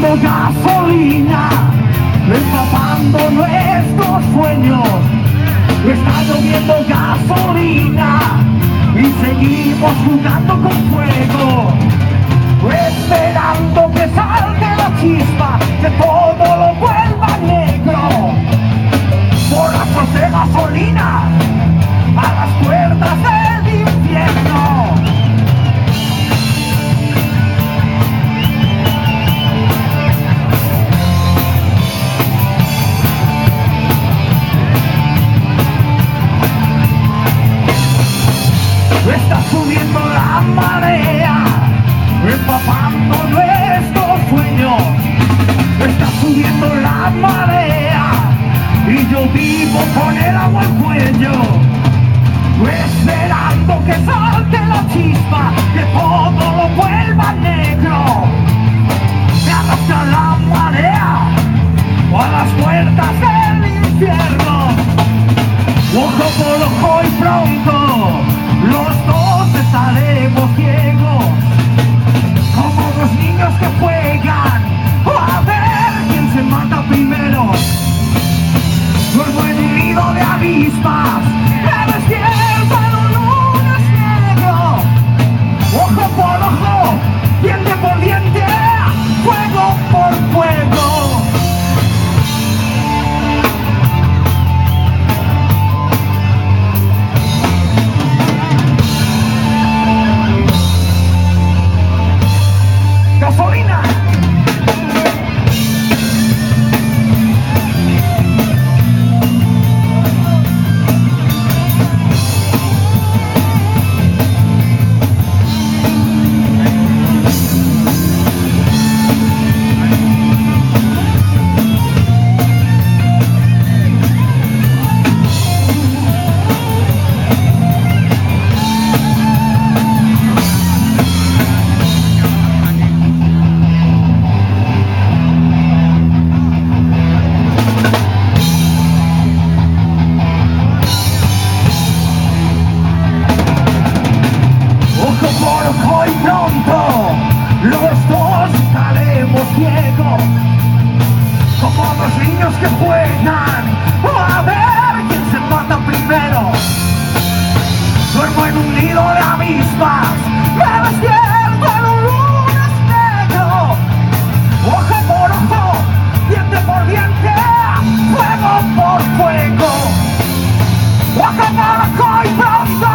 lloviendo gasolina, empapando nuestros sueños. Está lloviendo gasolina y seguimos jugando con fuego, esperando que salga la chispa, que todo lo vuelva negro. Borrachos de gasolina a las puertas del infierno. Está subiendo la marea, empapando nuestros sueños. Está subiendo la marea y yo vivo con el agua al cuello, esperando que salte la chispa, que todo lo vuelva negro. Me arrastra la marea a las puertas del infierno. Ojo por ojo y pronto los dos estaremos ciegos, como dos niños que juegan a ver quién se mata primero. Duermo en un nido de avispas, me despierto en un lunes negro. Ojo por ojo, diente por diente, fuego por fuego. ¡Gasolina! Hoy pronto los dos estaremos ciegos, como los niños que juegan a ver quién se mata primero. Duermo en un nido de avispas, me despierto en un lunes negro. Ojo por ojo, diente por diente, fuego por fuego. Ojo por ojo y pronto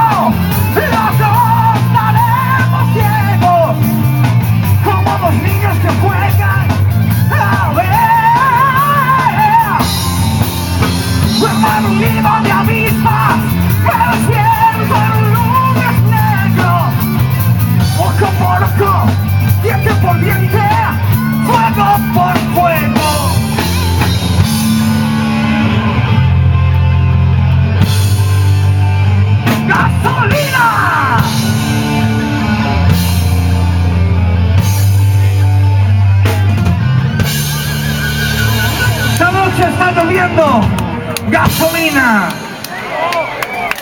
los dos estaremos ciegos, como los niños que juegan a ver. Duermo en un nido de avispas, me despierto en un lunes negro. Ojo por ojo, diente por diente, fuego por fuego. ¡Gasolina! Esta noche está lloviendo gasolina.